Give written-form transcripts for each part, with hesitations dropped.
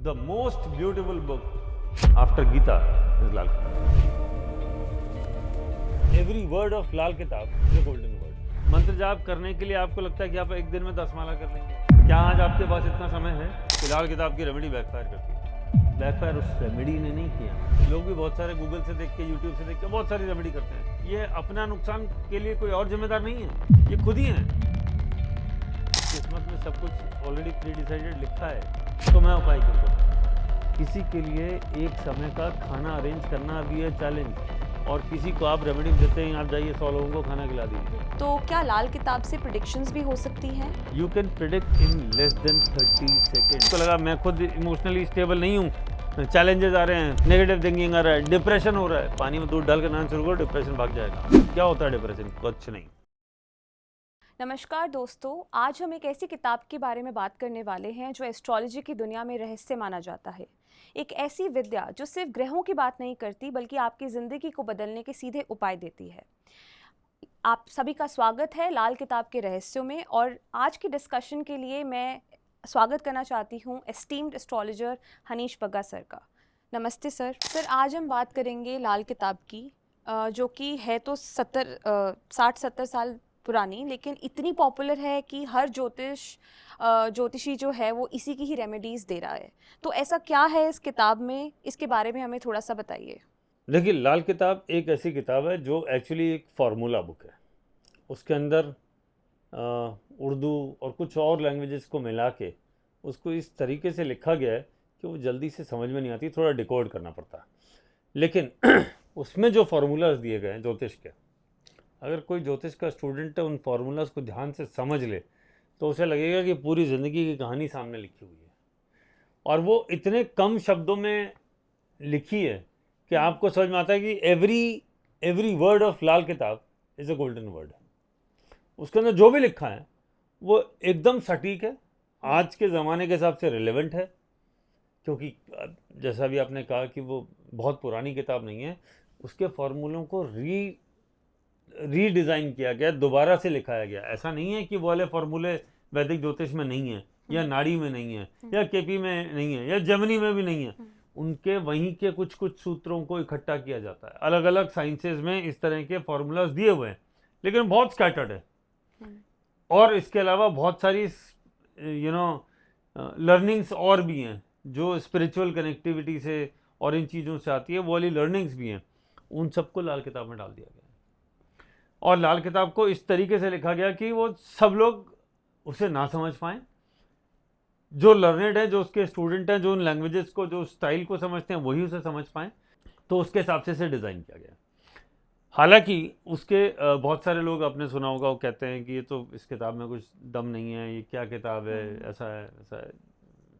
The most beautiful book after Gita is Lal Kitab. Every word of Lal Kitab is a golden word. मंत्र जाप करने के लिए आपको लगता है कि आप एक दिन में 10 माला कर लेंगे। क्या आज आपके पास इतना समय है कि लाल किताब की रेमेडी बैकफायर करती है? बैकफायर उस रेमेडी ने नहीं किया। लोग भी बहुत सारे गूगल से देख के, यूट्यूब से देख के बहुत सारी रेमेडी करते हैं। ये अपना नुकसान के लिए कोई और जिम्मेदार नहीं है, ये खुद ही है। किस्मत में सब कुछ ऑलरेडी प्री डिसाइडेड लिखा है, तो मैं उपाय क्यों करूं? किसी के लिए एक समय का खाना अरेंज करना भी है चैलेंज, और किसी को आप रेमेडी देते हैं, आप जाइए 100 लोगों को खाना खिला दीजिए। तो क्या लाल किताब से प्रेडिक्शंस भी हो सकती हैं? You can predict in less than 30 second. तो लगा मैं खुद इमोशनली स्टेबल नहीं हूँ, चैलेंजेस आ रहे हैं, नेगेटिव थिंकिंग आ रहा है, डिप्रेशन हो रहा है, पानी में दूध डाल कर नहाना शुरू करो, डिप्रेशन भाग जाएगा। क्या होता है डिप्रेशन? कुछ नहीं। नमस्कार दोस्तों, आज हम एक ऐसी किताब के बारे में बात करने वाले हैं जो एस्ट्रोलॉजी की दुनिया में रहस्य माना जाता है। एक ऐसी विद्या जो सिर्फ ग्रहों की बात नहीं करती बल्कि आपकी ज़िंदगी को बदलने के सीधे उपाय देती है। आप सभी का स्वागत है लाल किताब के रहस्यों में, और आज की डिस्कशन के लिए मैं स्वागत करना चाहती हूँ esteemed astrologer Hanish Bagga sir का। नमस्ते सर। सर, आज हम बात करेंगे लाल किताब की, जो कि है तो 60-70 साल पुरानी, लेकिन इतनी पॉपुलर है कि हर ज्योतिषी जो है वो इसी की ही रेमेडीज़ दे रहा है। तो ऐसा क्या है इस किताब में, इसके बारे में हमें थोड़ा सा बताइए। देखिए, लाल किताब एक ऐसी किताब है जो एक्चुअली एक फार्मूला बुक है। उसके अंदर उर्दू और कुछ और लैंग्वेजेस को मिला के उसको इस तरीके से लिखा गया है कि वो जल्दी से समझ में नहीं आती, थोड़ा डिकोड करना पड़ता है। लेकिन उसमें जो फार्मूलाज दिए गए हैं ज्योतिष के, अगर कोई ज्योतिष का स्टूडेंट है उन फार्मूलाज को ध्यान से समझ ले तो उसे लगेगा कि पूरी ज़िंदगी की कहानी सामने लिखी हुई है, और वो इतने कम शब्दों में लिखी है कि आपको समझ में आता है कि एवरी वर्ड ऑफ लाल किताब इज़ अ गोल्डन वर्ड। उसके अंदर जो भी लिखा है वो एकदम सटीक है, आज के ज़माने के हिसाब से रिलेवेंट है, क्योंकि जैसा भी आपने कहा कि वो बहुत पुरानी किताब नहीं है। उसके फार्मूलों को रीडिज़ाइन किया गया, दोबारा से लिखाया गया। ऐसा नहीं है कि वो वाले फार्मूले वैदिक ज्योतिष में नहीं है, या नाड़ी में नहीं है, या केपी में नहीं है, या जमनी में भी नहीं है। उनके वहीं के कुछ कुछ सूत्रों को इकट्ठा किया जाता है। अलग अलग साइंसेज में इस तरह के फार्मूलाज दिए हुए हैं, लेकिन बहुत स्कैटर्ड है। और इसके अलावा बहुत सारी लर्निंग्स और भी हैं जो स्पिरिचुअल कनेक्टिविटी से और इन चीज़ों से आती है, वो वाली लर्निंग्स भी हैं। उन सबको लाल किताब में डाल दिया गया है, और लाल किताब को इस तरीके से लिखा गया कि वो सब लोग उसे ना समझ पाएँ। जो लर्नेड है, जो उसके स्टूडेंट हैं, जो उन लैंग्वेजेस को, जो स्टाइल को समझते हैं, वही उसे समझ पाएँ। तो उसके हिसाब से इसे डिज़ाइन किया गया। हालांकि उसके बहुत सारे लोग, आपने सुना होगा, वो कहते हैं कि ये तो इस किताब में कुछ दम नहीं है, ये क्या किताब है, ऐसा है, ऐसा है।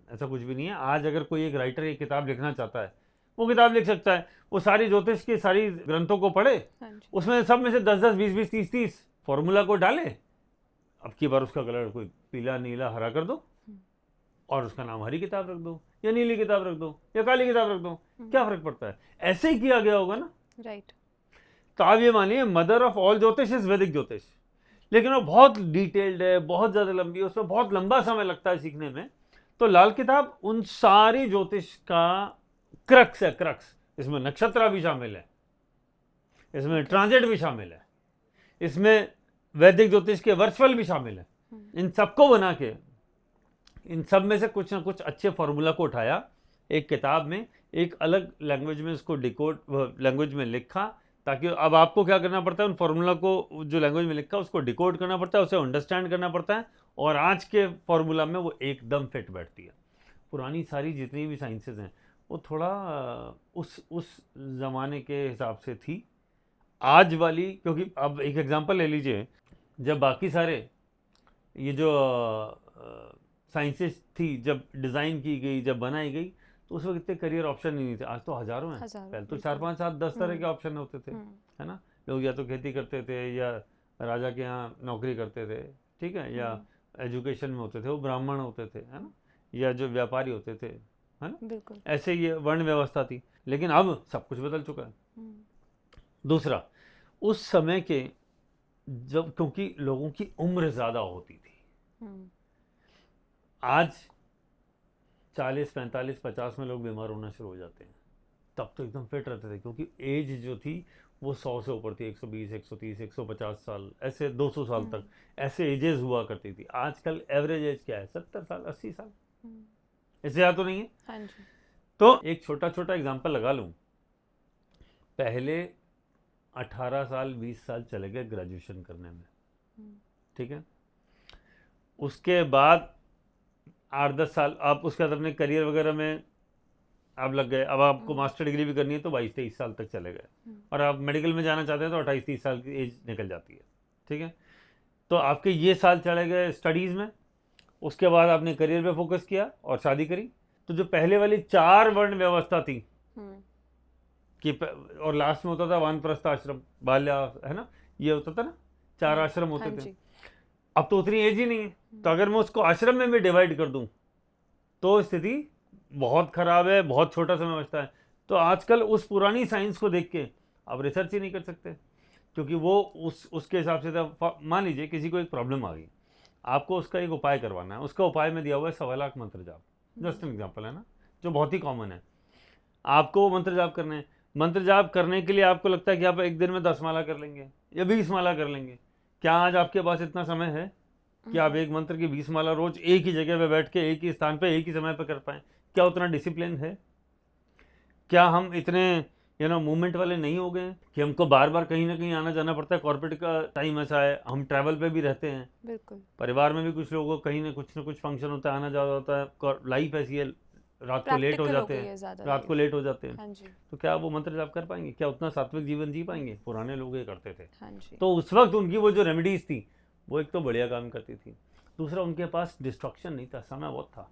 ऐसा कुछ भी नहीं है। आज अगर कोई एक राइटर एक किताब लिखना चाहता है, वो किताब लिख सकता है। वो सारी ज्योतिष की सारी ग्रंथों को पढ़े, उसमें सब में से 10-10, 20-20, 30-30 फॉर्मूला को डाले। अब की बार उसका कलर कोई पीला, नीला, हरा कर दो, और उसका नाम हरी किताब रख दो, या नीली किताब रख दो, या काली किताब रख दो। क्या फर्क पड़ता है? ऐसे ही किया गया होगा ना। राइट। तो आप ये मानिए, मदर ऑफ ऑल ज्योतिष इज वैदिक ज्योतिष, लेकिन वो बहुत डिटेल्ड है, बहुत ज़्यादा लंबी है, उसमें बहुत लंबा समय लगता है सीखने में। तो लाल किताब उन सारी ज्योतिष का क्रक्स है, क्रक्स। इसमें नक्षत्र भी शामिल है, इसमें ट्रांजिट भी शामिल है, इसमें वैदिक ज्योतिष के वर्चुअल भी शामिल है। इन सबको बना के, इन सब में से कुछ ना कुछ अच्छे फार्मूला को उठाया, एक किताब में एक अलग लैंग्वेज में उसको डिकोड लैंग्वेज में लिखा, ताकि अब आपको क्या करना पड़ता है, उन फार्मूला को जो लैंग्वेज में लिखा उसको डिकोड करना पड़ता है, उसे अंडरस्टैंड करना पड़ता है, और आज के फार्मूला में वो एकदम फिट बैठती है। पुरानी सारी जितनी भी साइंसेज हैं वो थोड़ा उस ज़माने के हिसाब से थी। आज वाली, क्योंकि अब एक एग्जांपल ले लीजिए, जब बाकी सारे ये जो साइंसेस थी जब डिज़ाइन की गई, जब बनाई गई, तो उस वक्त इतने करियर ऑप्शन नहीं थे। आज तो हज़ारों हैं। पहले तो 4, 5, 7, 10 तरह के ऑप्शन होते थे, है ना। लोग या तो खेती करते थे, या राजा के यहाँ नौकरी करते थे, ठीक है, या एजुकेशन में होते थे, वो ब्राह्मण होते थे, है ना, या जो व्यापारी होते थे, है ना। बिल्कुल ऐसे ये वर्ण व्यवस्था थी। लेकिन अब सब कुछ बदल चुका है। दूसरा, उस समय के जब, क्योंकि लोगों की उम्र ज़्यादा होती थी, आज 40, 45, 50 में लोग बीमार होना शुरू हो जाते हैं। तब तो एकदम फिट रहते थे, क्योंकि एज जो थी वो 100 से ऊपर थी, 120, 130, 150 साल, ऐसे 200 साल तक ऐसे एजेस हुआ करती थी। आजकल एवरेज एज क्या है? 70 साल, 80 साल, इससे ज़्यादा तो नहीं है। हाँ जी। तो एक छोटा छोटा एग्जांपल लगा लूँ, पहले 18 साल 20 साल चले गए ग्रेजुएशन करने में, ठीक है। उसके बाद 8-10 साल आप उसके बाद अपने करियर वगैरह में आप लग गए। अब आपको मास्टर डिग्री भी करनी है तो 22-23 साल तक चले गए, और आप मेडिकल में जाना चाहते हैं तो 28-30 साल की एज निकल जाती है, ठीक है। तो आपके ये साल चले गए स्टडीज़ में, उसके बाद आपने करियर पे फोकस किया और शादी करी। तो जो पहले वाली 4 वर्ण व्यवस्था थी कि और लास्ट में होता था वानप्रस्थ आश्रम, बाल्या, है ना, ये होता था ना, 4 आश्रम होते थे। अब तो उतनी एज ही नहीं है, तो अगर मैं उसको आश्रम में भी डिवाइड कर दूं तो स्थिति बहुत खराब है, बहुत छोटा समय बचता है। तो आजकल उस पुरानी साइंस को देख के आप रिसर्च ही नहीं कर सकते, क्योंकि वो उसके हिसाब से था। मान लीजिए किसी को एक प्रॉब्लम आ गई, आपको उसका एक उपाय करवाना है, उसका उपाय में दिया हुआ है 1.25 लाख मंत्र जाप, जस्ट एन एग्जाम्पल है ना, जो बहुत ही कॉमन है। आपको मंत्र जाप करने हैं, मंत्र जाप करने के लिए आपको लगता है कि आप एक दिन में 10 माला कर लेंगे या 20 माला कर लेंगे। क्या आज आपके पास इतना समय है कि आप एक मंत्र की 20 माला रोज एक ही जगह पे बैठ के एक ही स्थान पे एक ही समय पे कर पाएं? क्या उतना डिसिप्लिन है? क्या हम इतने मूवमेंट वाले नहीं हो गए कि हमको बार बार कहीं ना कहीं आना जाना पड़ता है? कॉर्पोरेट का टाइम ऐसा है, हम ट्रैवल पे भी रहते हैं, बिल्कुल। परिवार में भी कुछ लोगों को कहीं ना कुछ फंक्शन होता है, आना जाना होता है, लाइफ ऐसी है, रात को लेट हो जाते हैं, हाँ जी। तो क्या वो मंत्र जाप कर पाएंगे? क्या उतना सात्विक जीवन जी पाएंगे? पुराने लोग ये करते थे। हाँ जी। तो उस वक्त उनकी वो जो रेमेडीज थी वो एक तो बढ़िया काम करती थी, दूसरा उनके पास डिस्ट्रक्शन नहीं था, समय बहुत था।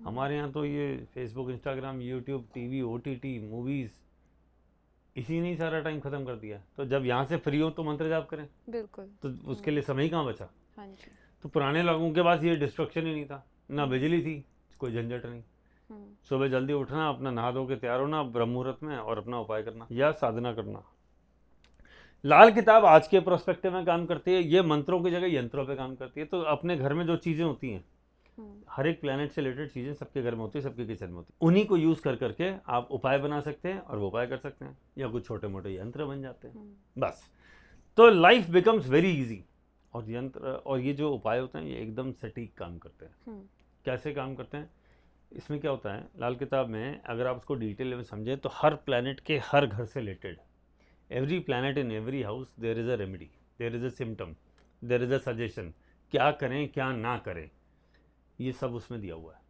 हमारे यहाँ तो ये Facebook, Instagram, YouTube, TV, OTT, movies, इसी ने ही सारा टाइम ख़त्म कर दिया। तो जब यहाँ से फ्री हो तो मंत्र जाप करें, बिल्कुल। तो उसके लिए समय ही कहाँ बचा? हाँ जी। तो पुराने लोगों के पास ये डिस्ट्रक्शन ही नहीं था, ना बिजली थी, कोई झंझट नहीं। सुबह जल्दी उठना, अपना नहा धो के तैयार होना ब्रह्म मुहूर्त में और अपना उपाय करना या साधना करना। लाल किताब आज के प्रोस्पेक्टिव में काम करती है, ये मंत्रों की जगह यंत्रों पे काम करती है। तो अपने घर में जो चीज़ें होती हैं, हर एक प्लेनेट से रिलेटेड चीज़ें सबके घर में होती है, सबके किचन में होती है, उन्हीं को यूज़ कर करके आप उपाय बना सकते हैं और वो उपाय कर सकते हैं, या कुछ छोटे मोटे यंत्र बन जाते हैं, बस। तो लाइफ बिकम्स वेरी इजी। और यंत्र और ये जो उपाय होते हैं ये एकदम सटीक काम करते हैं। कैसे काम करते हैं? इसमें क्या होता है, लाल किताब में अगर आप उसको डिटेल में समझें तो हर प्लैनेट के हर घर से related, every planet in every house there is a remedy, there is a symptom, there is a suggestion, क्या करें क्या ना करें, ये सब उसमें दिया हुआ है।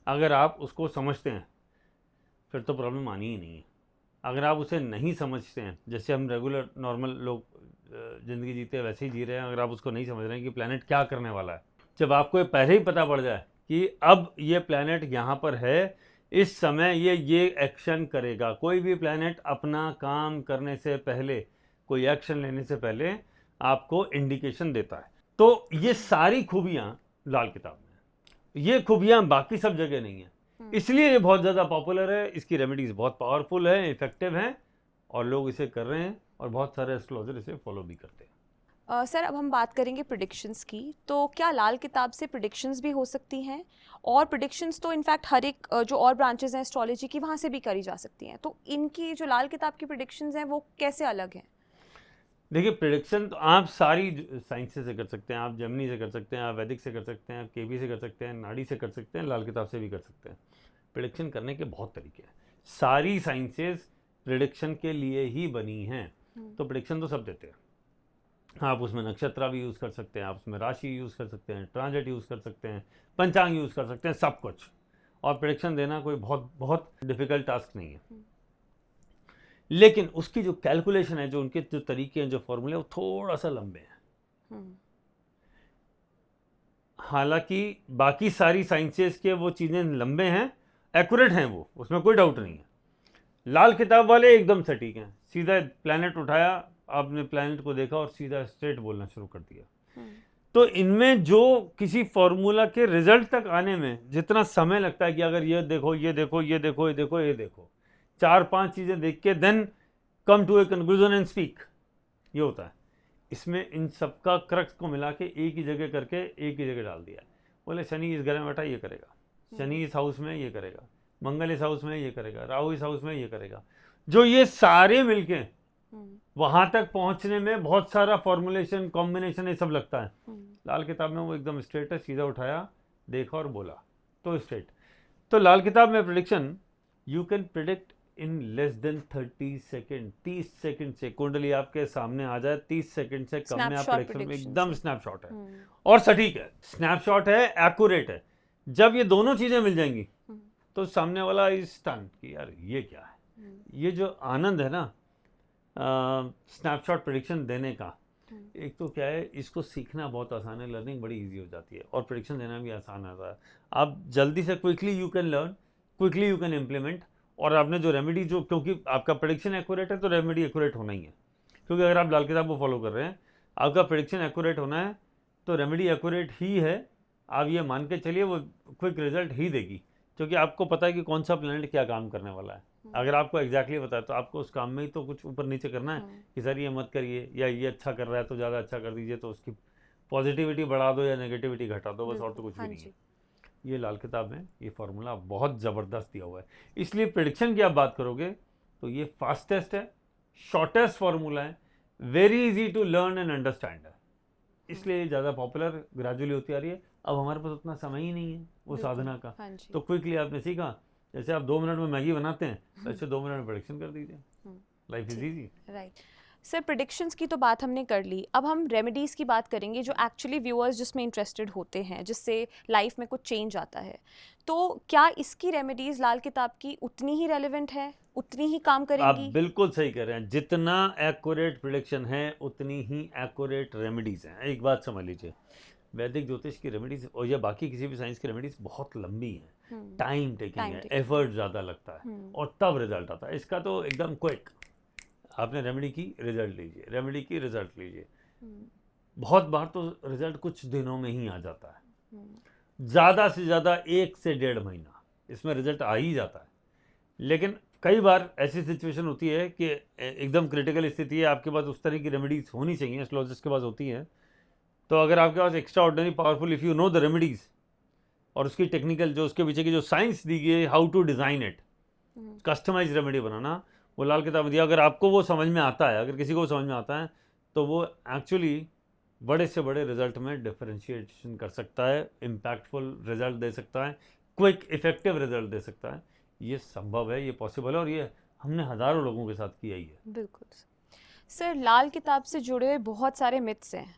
अगर आप उसको समझते हैं फिर तो प्रॉब्लम आनी ही नहीं है। अगर आप उसे नहीं समझते हैं, जैसे हम रेगुलर नॉर्मल लोग ज़िंदगी जीते हैं वैसे ही जी रहे हैं, अगर आप उसको नहीं समझ रहे हैं कि प्लैनेट क्या करने वाला है, जब आपको ये पहले ही पता पड़ जाए कि अब ये प्लैनेट यहाँ पर है, इस समय ये एक्शन करेगा। कोई भी प्लैनेट अपना काम करने से पहले, कोई एक्शन लेने से पहले आपको इंडिकेशन देता है। तो ये सारी खूबियाँ लाल किताब में हैं, ये खूबियाँ बाकी सब जगह नहीं है, इसलिए ये बहुत ज़्यादा पॉपुलर है। इसकी रेमेडीज़ बहुत पावरफुल है, इफेक्टिव हैं, और लोग इसे कर रहे हैं, और बहुत सारे एस्ट्रोलॉजर इसे फॉलो भी करते हैं। सर अब हम बात करेंगे प्रिडिक्शंस की, तो क्या लाल किताब से प्रिडिक्शंस भी हो सकती हैं? और प्रिडिक्शंस तो इनफैक्ट हर एक जो और ब्रांचेस हैं एस्ट्रोलॉजी की वहाँ से भी करी जा सकती हैं, तो इनकी जो लाल किताब की प्रिडिक्शंस हैं वो कैसे अलग हैं? देखिए, प्रिडिक्शन तो आप सारी साइंसेस से कर सकते हैं, आप जेमिनी से कर सकते हैं, आप वैदिक से कर सकते हैं, आप केबी से कर सकते हैं, नाड़ी से कर सकते हैं, लाल किताब से भी कर सकते हैं। प्रिडिक्शन करने के बहुत तरीके हैं, सारी साइंसेस प्रिडिक्शन के लिए ही बनी हैं। तो प्रिडिक्शन तो सब देते हैं, आप उसमें नक्षत्र भी यूज़ कर सकते हैं, आप उसमें राशि यूज़ कर सकते हैं, ट्रांजिट यूज़ कर सकते हैं, पंचांग यूज़ कर सकते हैं, सब कुछ। और प्रिडिक्शन देना कोई बहुत बहुत डिफ़िकल्ट टास्क नहीं है, लेकिन उसकी जो कैलकुलेशन है, जो उनके जो तरीके हैं, जो फॉर्मूले, वो थोड़ा सा लंबे हैं। हालांकि बाकी सारी साइंसेस के वो चीज़ें लंबे हैं, एक्यूरेट हैं, वो उसमें कोई डाउट नहीं है। लाल किताब वाले एकदम सटीक हैं, सीधा प्लैनेट उठाया, आपने प्लैनेट को देखा और सीधा स्ट्रेट बोलना शुरू कर दिया। तो इनमें जो किसी फॉर्मूला के रिजल्ट तक आने में जितना समय लगता है कि अगर ये देखो, ये देखो, ये देखो, ये देखो, ये देखो, 4-5 चीज़ें देख के then come to a conclusion and speak, ये होता है। इसमें इन सबका क्रक्स को मिला के एक ही जगह करके एक ही जगह डाल दिया। बोले शनि इस घर में बैठा, ये करेगा, शनि इस हाउस में ये करेगा, मंगल इस हाउस में ये करेगा, राहु इस हाउस में ये करेगा। जो ये सारे मिलके वहां तक पहुंचने में बहुत सारा फॉर्मुलेशन, कॉम्बिनेशन, ये सब लगता है। लाल किताब में वो एकदम स्ट्रेट है, सीधा उठाया, देखा और बोला, तो स्ट्रेट। तो लाल किताब में prediction you can predict in less than 30 second. 30 second से कुंडली आपके सामने आ जाए, 30 सेकेंड से कम में आप प्रेडिक्शन में एकदम स्नैपशॉट है और सटीक है, स्नैपशॉट है, एक्यूरेट है। जब ये दोनों चीजें मिल जाएंगी तो सामने वाला इज स्टन कि यार ये क्या है। ये जो आनंद है ना स्नैपशॉट प्रेडिक्शन देने का, एक तो क्या है, इसको सीखना बहुत आसान है, लर्निंग बड़ी इजी हो जाती है और प्रेडिक्शन देना भी आसान होता है। आप जल्दी से quickly you can learn, quickly you can implement. और आपने जो रेमेडी, जो क्योंकि आपका प्रेडिक्शन एक्यूरेट है तो रेमेडी एक्यूरेट होना ही है, क्योंकि अगर आप लाल किताब को फॉलो कर रहे हैं, आपका प्रेडिक्शन एक्यूरेट होना है तो रेमेडी एक्यूरेट ही है। आप ये मान के चलिए वो क्विक रिजल्ट ही देगी, क्योंकि आपको पता है कि कौन सा प्लैनेट क्या काम करने वाला है। अगर आपको एग्जैक्टली पता है तो आपको उस काम में ही तो कुछ ऊपर नीचे करना है कि सर ये मत करिए, या ये अच्छा कर रहा है तो ज़्यादा अच्छा कर दीजिए, तो उसकी पॉजिटिविटी बढ़ा दो या नेगेटिविटी घटा दो, बस और तो कुछ भी नहीं है। ये लाल किताब में ये फार्मूला बहुत ज़बरदस्त दिया हुआ है। इसलिए प्रेडिक्शन की आप बात करोगे तो ये फास्टेस्ट है, शॉर्टेस्ट फार्मूला है, very easy to learn and understand है, इसलिए ज़्यादा पॉपुलर ग्रेजुअली होती आ रही है। अब हमारे पास उतना समय ही नहीं है वो साधना का, तो क्विकली आपने सीखा, जैसे आप 2 मिनट में मैगी बनाते हैं वैसे 2 मिनट में प्रेडिक्शन कर दीजिए, life is easy. Right sir, predictions की तो बात हमने कर ली, अब हम रेमेडीज़ की बात करेंगे जो एक्चुअली व्यूअर्स जिसमें इंटरेस्टेड होते हैं, जिससे लाइफ में कुछ चेंज आता है। तो क्या इसकी रेमेडीज़ लाल किताब की उतनी ही रेलेवेंट है, उतनी ही काम करेंगी? आप बिल्कुल सही कह रहे हैं, जितना एक्यूरेट प्रेडिक्शन है उतनी ही एक्यूरेट रेमेडीज हैं। एक बात समझ लीजिए, वैदिक ज्योतिष की रेमेडीज और या बाकी किसी भी साइंस की रेमेडीज बहुत लंबी हैं, टाइम टेकिंग है, एफर्ट ज़्यादा लगता है और तब रिजल्ट आता है। इसका तो एकदम क्विक, आपने रेमेडी की, रिजल्ट लीजिए, रेमेडी की, रिजल्ट लीजिए। बहुत बार तो रिजल्ट कुछ दिनों में ही आ जाता है, ज़्यादा से ज़्यादा 1 से 1.5 महीना इसमें रिजल्ट आ ही जाता है। लेकिन कई बार ऐसी सिचुएशन होती है कि एकदम क्रिटिकल स्थिति है, आपके पास उस तरह की रेमेडीज होनी चाहिए, एस्ट्रोलॉजिस्ट के पास होती है। तो अगर आपके पास extraordinary powerful, if you know the remedies और उसकी टेक्निकल जो उसके पीछे की जो साइंस दी गई है, how to design it, customize remedy बनाना, वो लाल किताब में दिया। अगर आपको वो समझ में आता है, अगर किसी को समझ में आता है, तो वो एक्चुअली बड़े से बड़े रिजल्ट में डिफरेंशिएशन कर सकता है, इम्पैक्टफुल रिजल्ट दे सकता है, क्विक इफेक्टिव रिजल्ट दे सकता है। ये संभव है, ये पॉसिबल है और ये हमने हज़ारों लोगों के साथ किया ही है। बिल्कुल सर, लाल किताब से जुड़े हुए बहुत सारे मिथ्स हैं।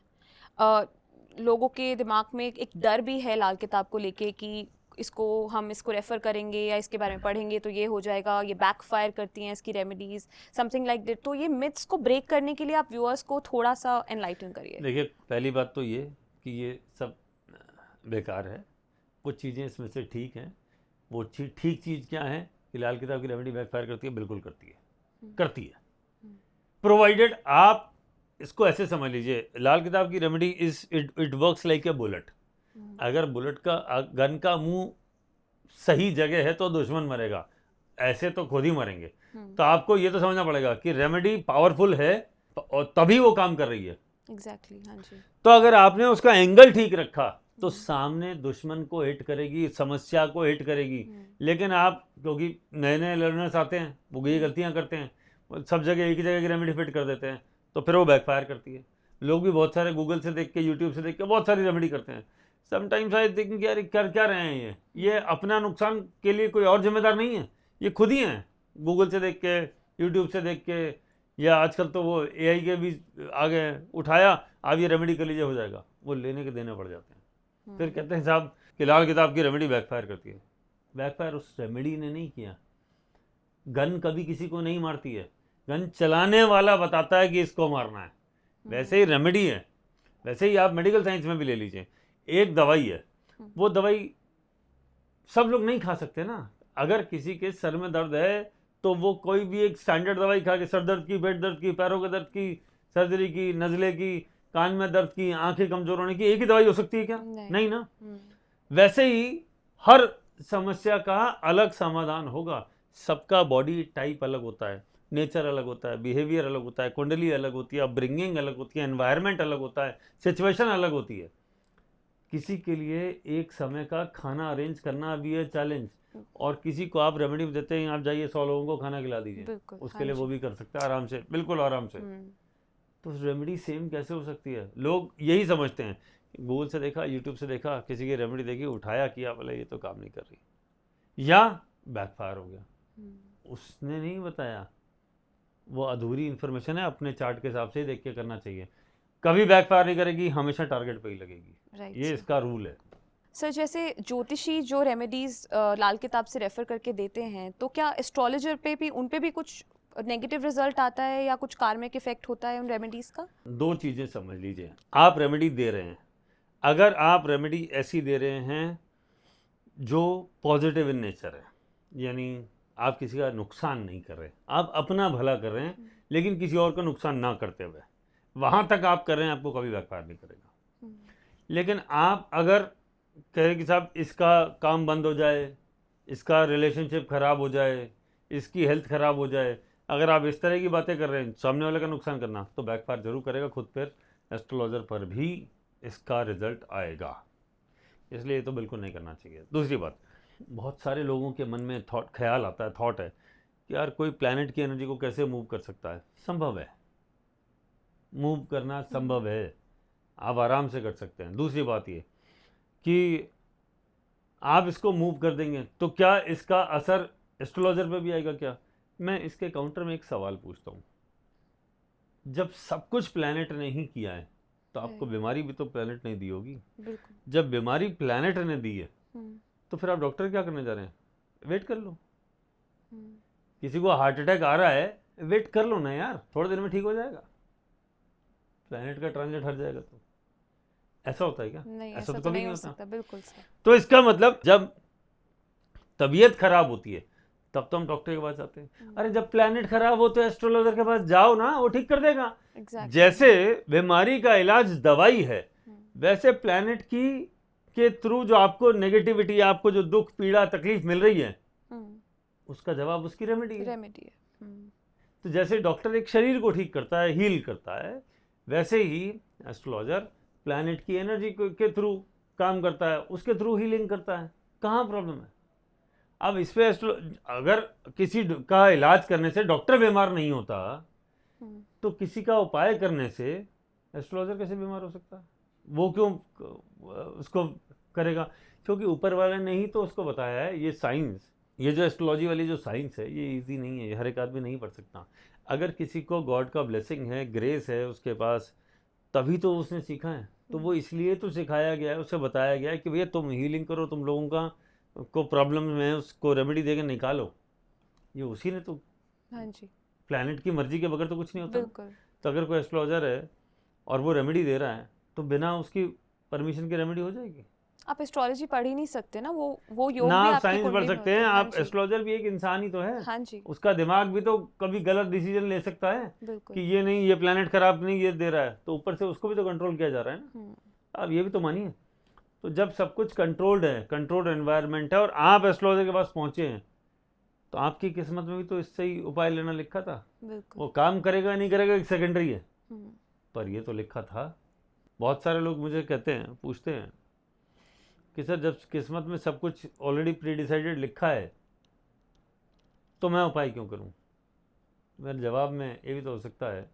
लोगों के दिमाग में एक डर भी है लाल किताब को लेके कि हम इसको रेफ़र करेंगे या इसके बारे में पढ़ेंगे तो ये हो जाएगा, ये बैकफायर करती हैं इसकी रेमेडीज़, समथिंग लाइक दैट। तो ये मिथ्स को ब्रेक करने के लिए आप व्यूअर्स को थोड़ा सा एनलाइटन करिए। देखिए, पहली बात तो ये कि ये सब बेकार है, कुछ चीज़ें इसमें से ठीक हैं। वो ठीक चीज़ क्या है कि लाल किताब की रेमेडी बैकफायर करती है? बिल्कुल करती है, प्रोवाइडेड आप इसको ऐसे समझ लीजिए, लाल किताब की remedy it works like a bullet. अगर बुलेट का गन का मुंह सही जगह है तो दुश्मन मरेगा, ऐसे तो खुद ही मरेंगे। तो आपको ये तो समझना पड़ेगा कि रेमेडी पावरफुल है और तभी वो काम कर रही है। एग्जैक्टली, हाँ जी। तो अगर आपने उसका एंगल ठीक रखा तो सामने दुश्मन को हिट करेगी, समस्या को हिट करेगी। लेकिन आप, क्योंकि नए नए लर्नर्स आते हैं, वो ये गलतियां करते हैं, सब जगह एक ही जगह की रेमेडी फिट कर देते हैं, तो फिर वो बैकफायर करती है। लोग भी बहुत सारे गूगल से देख के, यूट्यूब से देख के बहुत सारी रेमेडी करते हैं। समटाइम्स आई थिंक यार कर क्या रहे हैं ये अपना नुकसान के लिए कोई और जिम्मेदार नहीं है, ये खुद ही हैं। गूगल से देख के, यूट्यूब से देख के, या आजकल तो वो AI के भी आ गए, उठाया आप ये रेमेडी कर लीजिए, हो जाएगा, वो लेने के देने पड़ जाते हैं। फिर कहते हैं साहब कि लाल किताब की रेमेडी बैकफायर करती है। बैकफायर उस रेमेडी ने नहीं किया। गन कभी किसी को नहीं मारती है, गन चलाने वाला बताता है कि इसको मारना है। वैसे ही रेमेडी है, वैसे ही आप मेडिकल साइंस में भी ले लीजिए, एक दवाई है, वो दवाई सब लोग नहीं खा सकते ना। अगर किसी के सर में दर्द है तो वो कोई भी एक स्टैंडर्ड दवाई खा के, सर दर्द की, पेट दर्द की, पैरों के दर्द की, सर्जरी की, नज़ले की, कान में दर्द की, आंखें कमजोर होने की, एक ही दवाई हो सकती है क्या? नहीं ना। वैसे ही हर समस्या का अलग समाधान होगा। सबका बॉडी टाइप अलग होता है, नेचर अलग होता है, बिहेवियर अलग होता है, कुंडली अलग होती है, अपब्रिंगिंग अलग होती है, एनवायरनमेंट अलग होता है, सिचुएशन अलग होती है। किसी के लिए एक समय का खाना अरेंज करना भी है चैलेंज, और किसी को आप रेमेडी देते हैं, आप जाइए 100 लोगों को खाना खिला दीजिए, बिल्कुल, उसके हाँ लिए वो जी। भी कर सकता है आराम से, बिल्कुल आराम से। हम्म, तो रेमेडी सेम कैसे हो सकती है? लोग यही समझते हैं, गूगल से देखा, यूट्यूब से देखा, किसी की रेमेडी देखी, उठाया, किया, बोले ये तो काम नहीं कर रही, या बैकफायर हो गया। उसने नहीं बताया, वो अधूरी इन्फॉर्मेशन है, अपने चार्ट के हिसाब से ही देख के करना चाहिए। कभी बैकफायर नहीं करेगी, हमेशा टारगेट पे ही लगेगी, राइट ये सर। इसका रूल है। सर जैसे ज्योतिषी जो रेमेडीज लाल किताब से रेफर करके देते हैं, तो क्या एस्ट्रोलॉजर पे भी, उन पे भी कुछ नेगेटिव रिजल्ट आता है या कुछ कार्मिक इफेक्ट होता है उन रेमेडीज का? दो चीज़ें समझ लीजिए, आप रेमेडी दे रहे हैं, अगर आप रेमेडी ऐसी दे रहे हैं जो पॉजिटिव इन नेचर है, यानी आप किसी का नुकसान नहीं कर रहे, आप अपना भला कर रहे हैं लेकिन किसी और का नुकसान ना करते हुए, वहाँ तक आप कर रहे हैं, आपको कभी बैकफायर नहीं करेगा। लेकिन आप अगर कह रहे कि साहब इसका काम बंद हो जाए, इसका रिलेशनशिप ख़राब हो जाए, इसकी हेल्थ ख़राब हो जाए, अगर आप इस तरह की बातें कर रहे हैं, सामने वाले का नुकसान करना, तो बैकफायर जरूर करेगा, खुद पर एस्ट्रोलॉजर पर भी इसका रिजल्ट आएगा, इसलिए ये तो बिल्कुल नहीं करना चाहिए। दूसरी बात, बहुत सारे लोगों के मन में ख्याल आता है, थॉट है कि यार कोई प्लैनेट की एनर्जी को कैसे मूव कर सकता है। संभव है, मूव करना संभव है, आप आराम से कर सकते हैं। दूसरी बात ये कि आप इसको मूव कर देंगे तो क्या इसका असर एस्ट्रोलॉजर पे भी आएगा क्या? मैं इसके काउंटर में एक सवाल पूछता हूँ, जब सब कुछ प्लैनेट ने ही किया है तो आपको बीमारी भी तो प्लैनेट ने दी होगी। बिल्कुल। जब बीमारी प्लैनेट ने दी है तो फिर आप डॉक्टर क्या करने जा रहे हैं? वेट कर लो। किसी को हार्ट अटैक आ रहा है, वेट कर लो ना यार, थोड़ी देर में ठीक हो जाएगा, प्लैनेट का ट्रांजिट हट जाएगा। तो ऐसा होता है क्या? नहीं, ऐसा तो तो कभी नहीं नहीं हो होता। सकता। बिल्कुल सर। तो इसका मतलब जब तबीयत खराब होती है तब तो हम डॉक्टर के पास जाते हैं। अरे जब प्लैनेट खराब हो तो एस्ट्रोलॉजर के पास जाओ ना, वो ठीक कर देगा। Exactly. जैसे बीमारी का इलाज दवाई है, वैसे प्लैनेट की के थ्रू जो आपको नेगेटिविटी, आपको जो दुख, पीड़ा, तकलीफ मिल रही है, उसका जवाब उसकी रेमेडी है। रेमेडी है। तो जैसे डॉक्टर एक शरीर को ठीक करता है, हील करता है, वैसे ही एस्ट्रोलॉजर प्लैनेट की एनर्जी के थ्रू काम करता है, उसके थ्रू हीलिंग करता है। कहाँ प्रॉब्लम है? अब इस पे अगर किसी का इलाज करने से डॉक्टर बीमार नहीं होता तो किसी का उपाय करने से एस्ट्रोलॉजर कैसे बीमार हो सकता है? वो क्यों उसको करेगा? क्योंकि ऊपर वाले ने ही तो उसको बताया है। ये साइंस, ये जो एस्ट्रोलॉजी वाली जो साइंस है, ये इजी नहीं है, ये हर एक आदमी नहीं पढ़ सकता। अगर किसी को गॉड का ब्लेसिंग है, ग्रेस है उसके पास, तभी तो उसने सीखा है। तो वो इसलिए तो सिखाया गया है, उसे बताया गया है कि भैया तुम हीलिंग करो, तुम लोगों का को प्रॉब्लम में उसको रेमेडी देकर निकालो। ये उसी ने तो, हाँ जी, प्लैनेट की मर्जी के बगैर तो कुछ नहीं होता। बिल्कुल। तो अगर कोई एस्ट्रोलॉजर है और वो रेमेडी दे रहा है तो बिना उसकी परमिशन की रेमेडी हो जाएगी? आप एस्ट्रोलॉजी पढ़ ही नहीं सकते ना, वो योग ना भी आप आपकी साइंस कुंडली पढ़ में सकते होता हैं, है। हाँ आप जी, एस्ट्रोलॉजर भी एक इंसान ही तो है। हाँ जी, उसका दिमाग भी तो कभी गलत डिसीजन ले सकता है बिल्कुल। कि ये नहीं, ये प्लैनेट खराब नहीं, ये दे रहा है, तो ऊपर से उसको भी तो कंट्रोल किया जा रहा है ना। आप ये भी तो मानिए। तो जब सब कुछ कंट्रोल्ड है, कंट्रोल्ड एनवायरनमेंट है, और आप एस्ट्रोलॉजर के पास पहुंचे हैं, तो आपकी किस्मत में भी तो इससे ही उपाय लेना लिखा था। बिल्कुल। वो काम करेगा नहीं करेगा एक सेकेंडरी है, पर ये तो लिखा था। बहुत सारे लोग मुझे कहते हैं, पूछते हैं कि सर जब किस्मत में सब कुछ ऑलरेडी प्री डिसाइडेड लिखा है तो मैं उपाय क्यों करूं? मेरे जवाब में ये भी तो हो सकता है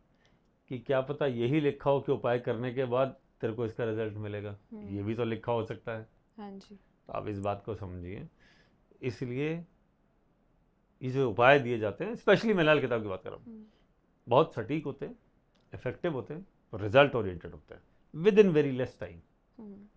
कि क्या पता यही लिखा हो कि उपाय करने के बाद तेरे को इसका रिजल्ट मिलेगा, ये भी तो लिखा हो सकता है। हाँ जी, तो आप इस बात को समझिए। इसलिए ये जो उपाय दिए जाते हैं, स्पेशली मैं लाल किताब की बात कर रहा हूँ, बहुत सटीक होते हैं, इफेक्टिव होते हैं, रिजल्ट ओरिएंटेड होते हैं, with in very less time,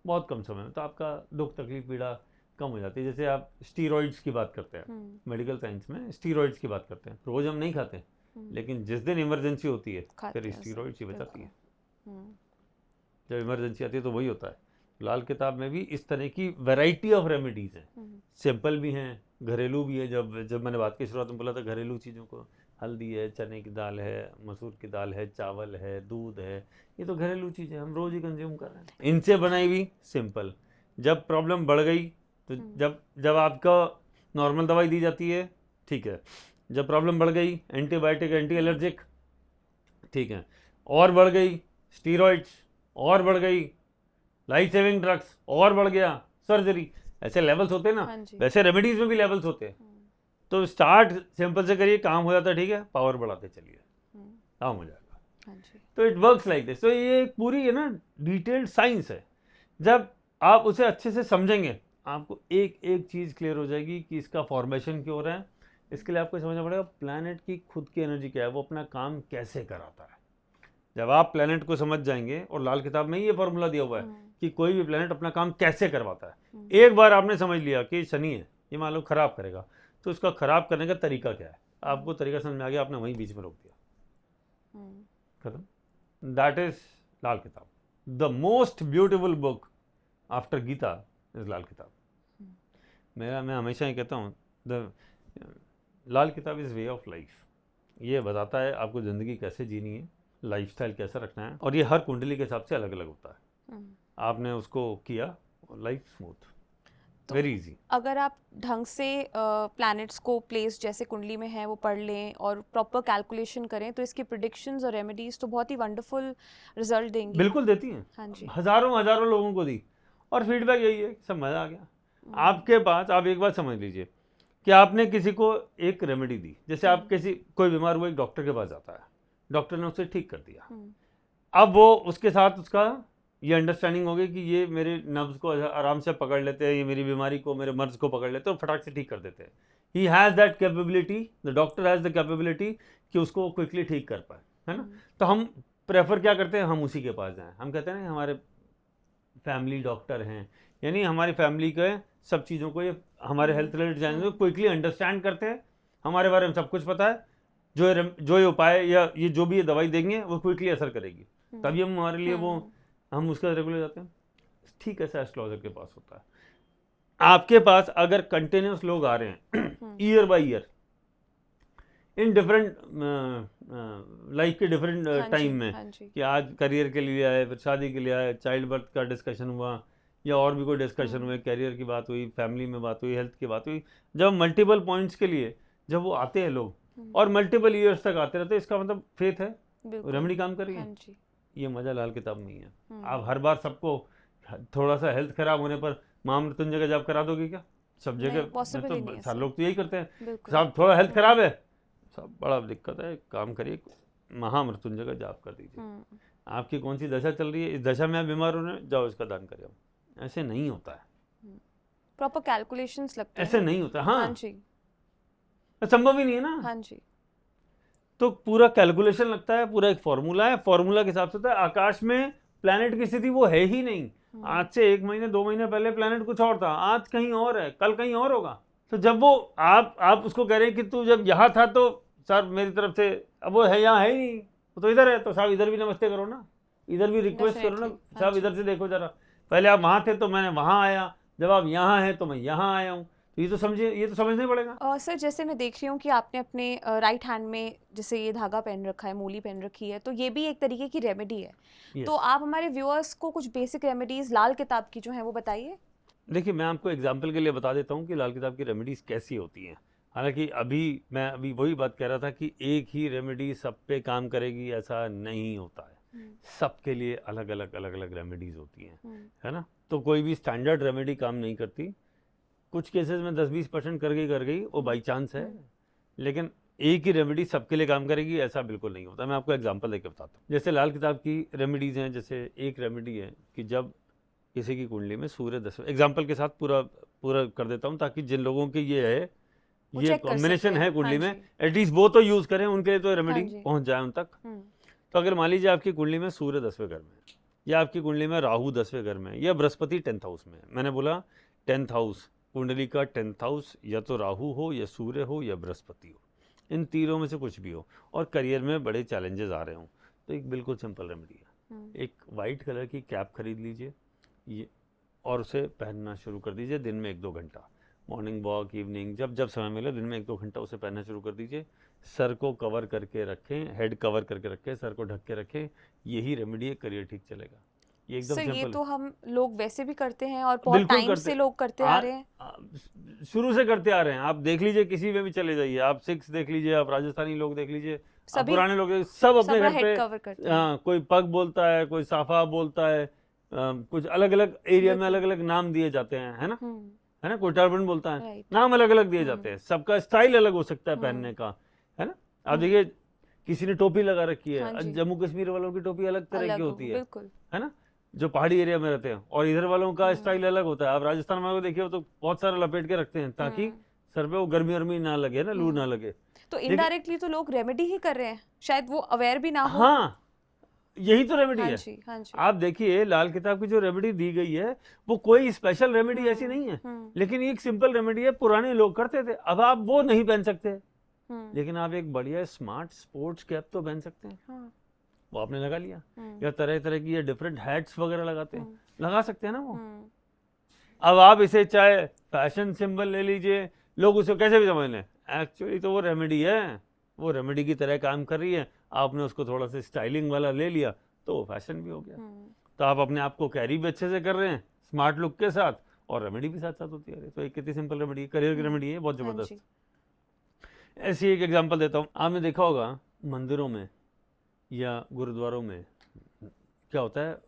बहुत कम समय में तो आपका दुख, तकलीफ, पीड़ा कम हो जाती है। जैसे आप स्टीरॉइड्स की बात करते हैं, मेडिकल साइंस में स्टीरॉइड्स की बात करते हैं, रोज हम नहीं खाते, लेकिन जिस दिन इमरजेंसी होती है फिर स्टीरॉइड्स ही बचाती है। जब इमरजेंसी आती है तो वही होता है। लाल किताब में भी इस तरह की वैरायटी ऑफ रेमेडीज़ हैं, सिंपल भी हैं, घरेलू भी है। जब मैंने बात की शुरुआत में बोला था घरेलू चीज़ों को, हल्दी है, चने की दाल है, मसूर की दाल है, चावल है, दूध है, ये तो घरेलू चीज़ें हम रोज़ ही कंज्यूम कर रहे हैं। इनसे बनाई हुई सिंपल। जब प्रॉब्लम बढ़ गई तो जब आपका नॉर्मल दवाई दी जाती है, ठीक है। जब प्रॉब्लम बढ़ गई, एंटीबायोटिक, एंटी एलर्जिक, ठीक है। और बढ़ गई स्टीरॉइड्स, और बढ़ गई लाइफ सेविंग ड्रग्स और बढ़ गया, सर्जरी, ऐसे लेवल्स होते हैं ना, हाँ जी। वैसे रेमेडीज में भी लेवल्स होते हैं। तो स्टार्ट सिंपल से करिए, काम हो जाता है, ठीक है, पावर बढ़ाते चलिए, काम हो जाएगा। हाँ जी। तो इट वर्क्स लाइक दिस। तो ये एक पूरी है ना डिटेल्ड साइंस है। जब आप उसे अच्छे से समझेंगे, आपको एक एक चीज़ क्लियर हो जाएगी कि इसका फॉर्मेशन क्यों हो रहा है। इसके लिए आपको समझना पड़ेगा प्लैनेट की खुद की एनर्जी क्या है, वो अपना काम कैसे कराता है। जब आप प्लैनेट को समझ जाएंगे, और लाल किताब में ये फॉर्मूला दिया हुआ है कि कोई भी प्लैनेट अपना काम कैसे करवाता है। एक बार आपने समझ लिया कि शनि है, ये मान लो खराब करेगा, तो उसका खराब करने का तरीका क्या है, आपको तरीका समझ में आ गया, आपने वहीं बीच में रोक दिया, खत्म। That is Lal Kitab. The most beautiful book after Gita is Lal Kitab. मैं हमेशा ये कहता हूँ, द लाल किताब इज वे ऑफ लाइफ। ये बताता है आपको ज़िंदगी कैसे जीनी है, लाइफस्टाइल कैसा रखना है, और ये हर कुंडली के हिसाब से अलग अलग होता है। आपने उसको किया, लाइफ स्मूथ, वेरी इजी। अगर आप ढंग से प्लैनेट्स को प्लेस जैसे कुंडली में है वो पढ़ लें और प्रॉपर कैलकुलेशन करें, तो इसकी प्रिडिक्शंस और रेमेडीज तो बहुत ही वंडरफुल रिजल्ट देंगी। बिल्कुल देती हैं। हाँ जी। हजारों हजारों लोगों को दी, और फीडबैक यही है, सब मज़ा आ गया। आपके पास, आप एक बात समझ लीजिए कि आपने किसी को एक रेमेडी दी, जैसे आप कोई बीमार हुआ, एक डॉक्टर के पास जाता है, डॉक्टर ने उसे ठीक कर दिया। अब वो उसके साथ उसका ये अंडरस्टैंडिंग होगी कि ये मेरे नब्ज को आराम से पकड़ लेते हैं, ये मेरी बीमारी को, मेरे मर्ज को पकड़ लेते हैं और फटाक से ठीक कर देते हैं। He has that capability, the doctor has the capability कि उसको क्विकली ठीक कर पाए, है ना। तो हम प्रेफर क्या करते हैं, हम उसी के पास जाएं। हम कहते हैं ना हमारे फैमिली डॉक्टर हैं, यानी हमारी फैमिली के सब चीज़ों को, ये हमारे हेल्थ रिलेटेड जाने क्विकली अंडरस्टैंड करते हैं, हमारे बारे में सब कुछ पता है, जो ये उपाय या ये जो भी ये दवाई देंगे वो क्विकली असर करेगी, तभी हम हमारे लिए वो हम उसका रेगुलर जाते हैं। ठीक ऐसा एस्ट्रोलॉजर के पास होता है। आपके पास अगर कंटिन्यूस लोग आ रहे हैं year by year in different life के डिफरेंट टाइम में, कि आज करियर के लिए आए, फिर शादी के लिए आए, चाइल्ड बर्थ का डिस्कशन हुआ, या और भी कोई डिस्कशन हुए, कैरियर की बात हुई, फैमिली में बात हुई, हेल्थ की बात हुई, जब मल्टीपल पॉइंट्स के लिए जब वो आते हैं लोग और मल्टीपल ईयर्स तक आते रहते हैं, इसका मतलब फेथ है, रेमेडी काम कर रही है। ये मजा लाल किताब में ही है। आप हर बार सबको थोड़ा सा हेल्थ खराब होने पर महामृत्युंजय का जाप करा दोगे क्या? सब जगह तो सारे लोग तो यही करते हैं, साहब थोड़ा हेल्थ खराब है, सब बड़ा दिक्कत है, काम करिए, महामृत्युंजय का जाप कर दीजिए। आपकी कौन सी दशा चल रही है, इस दशा में आप बीमार हो रहे हैं, जाओ इसका दान करिए। ऐसे नहीं होता है, प्रॉपर कैलकुलेशंस लगते हैं, ऐसे नहीं होता। हाँ जी, संभव ही नहीं है ना। हाँ जी, तो पूरा कैलकुलेशन लगता है, पूरा एक फॉर्मूला है, फॉर्मूला के हिसाब से होता है। आकाश में प्लैनेट की स्थिति वो है ही नहीं। आज से 1 महीने 2 महीने पहले प्लैनेट कुछ और था, आज कहीं और है, कल कहीं और होगा। तो जब वो आप उसको कह रहे हैं कि तू जब यहाँ था तो सर मेरी तरफ से, अब वो है यहाँ है ही नहीं, तो इधर है, तो साहब इधर भी नमस्ते करो ना, इधर भी रिक्वेस्ट करो ना, साहब इधर से देखो जरा, पहले आप वहाँ थे तो मैंने वहाँ आया, जब आप यहाँ हैं तो मैं यहाँ आया हूँ। तो ये तो समझिए, ये तो समझना पड़ेगा। सर जैसे मैं देख रही हूँ कि आपने अपने राइट हैंड में जैसे ये धागा पहन रखा है, मूली पहन रखी है, तो ये भी एक तरीके की रेमेडी है। तो आप हमारे व्यूअर्स को कुछ बेसिक रेमेडीज लाल किताब की जो है वो बताइए। देखिए, मैं आपको एग्जाम्पल के लिए बता देता हूँ कि लाल किताब की रेमेडीज कैसी होती हैं। हालांकि मैं अभी वही बात कह रहा था कि एक ही रेमेडी सब पे काम करेगी, ऐसा नहीं होता है। सबके लिए अलग अलग रेमेडीज होती हैं, है ना। तो कोई भी स्टैंडर्ड रेमेडी काम नहीं करती। कुछ केसेस में 10-20% कर गई वो बाई चांस है, लेकिन एक ही रेमेडी सबके लिए काम करेगी ऐसा बिल्कुल नहीं होता। मैं आपको एग्जांपल देकर बताता हूँ। जैसे लाल किताब की रेमेडीज हैं, जैसे एक रेमेडी है कि जब किसी की कुंडली में सूर्य 10वें, एग्जाम्पल के साथ पूरा कर देता हूँ ताकि जिन लोगों के ये कॉम्बिनेशन है कुंडली में, एटलीस्ट वो तो यूज करें, उनके लिए तो रेमेडी पहुंच जाए उन तक। तो अगर मान लीजिए आपकी कुंडली में सूर्य 10वें घर में, या आपकी कुंडली में राहु 10वें घर में, या बृहस्पति 10th हाउस में, मैंने बोला 10th हाउस, कुंडली का 10th हाउस या तो राहु हो, या सूर्य हो, या बृहस्पति हो, इन तीनों में से कुछ भी हो, और करियर में बड़े चैलेंजेस आ रहे हों, तो एक बिल्कुल सिंपल रेमेडी है। एक वाइट कलर की कैप खरीद लीजिए ये, और उसे पहनना शुरू कर दीजिए दिन में 1-2 घंटा, मॉर्निंग वॉक, इवनिंग, जब समय मिले दिन में 1-2 घंटा उसे पहनना शुरू कर दीजिए। सर को कवर करके रखें, हेड कवर करके रखें, सर को ढक के रखें, यही रेमेडी है, करियर ठीक चलेगा। ये एकदम सिंपल। ये तो हम लोग वैसे भी करते हैं और बहुत टाइम से लोग करते आ रहे हैं, शुरू से करते आ रहे हैं। आप देख लीजिए, किसी में भी चले जाइए, आप सिख्स देख लीजिए, आप राजस्थानी लोग देख लीजिए, पुराने लोग, सब अपने घर पे, हाँ, कोई पग बोलता है, कोई साफा बोलता है, कुछ अलग अलग एरिया में बिल्कुल। अलग अलग नाम दिए जाते हैं, है ना, हम्म, है ना, कोई टर्बन बोलता है, राइट। नाम अलग अलग दिए हम्म। जाते हैं, सबका स्टाइल अलग हो सकता है हम्म। पहनने का, है ना। आप हम्म। देखिए किसी ने टोपी लगा रखी हाँ है, जी, जम्मू कश्मीर वालों की टोपी अलग तरह की अलग हो, होती बिल्कुल। है ना, जो पहाड़ी एरिया में रहते हैं, और इधर वालों का स्टाइल अलग होता है। आप राजस्थान वालों को देखिए तो बहुत सारा लपेट के रखते हैं ताकि हम्म। सर पे वो गर्मी वर्मी ना लगे ना, लू ना लगे। तो लेकिन इनडायरेक्टली तो लोग रेमेडी ही कर रहे हैं, शायद वो अवेयर भी ना हो। हाँ, यही तो रेमेडी हाँ है। जी, हाँ जी। आप देखिए लाल किताब की जो रेमेडी दी गई है वो कोई स्पेशल रेमेडी ऐसी नहीं है, लेकिन ये एक सिंपल रेमेडी है, पुराने लोग करते थे, अब आप वो नहीं पहन सकते, लेकिन आप एक बढ़िया स्मार्ट स्पोर्ट्स कैप तो पहन सकते हैं। हाँ। वो आपने लगा लिया, या तरह तरह की ये डिफरेंट हैट्स वगैरह लगाते हैं, लगा सकते हैं ना वो। अब आप इसे चाहे फैशन सिंबल ले लीजिए, लोग उसको कैसे भी समझ लें, एक्चुअली तो वो रेमेडी है, वो रेमेडी की तरह काम कर रही है। आपने उसको थोड़ा सा स्टाइलिंग वाला ले लिया तो वो फैशन भी हो गया। तो आप अपने आप को कैरी भी अच्छे से कर रहे हैं स्मार्ट लुक के साथ, और रेमेडी भी साथ साथ होती है। तो एक कितनी सिंपल रेमेडी, करियर की रेमेडी है, बहुत हाँ जबरदस्त। जी। ऐसी एक एग्जांपल देता हूँ, आपने देखा होगा मंदिरों में या गुरुद्वारों में क्या होता है,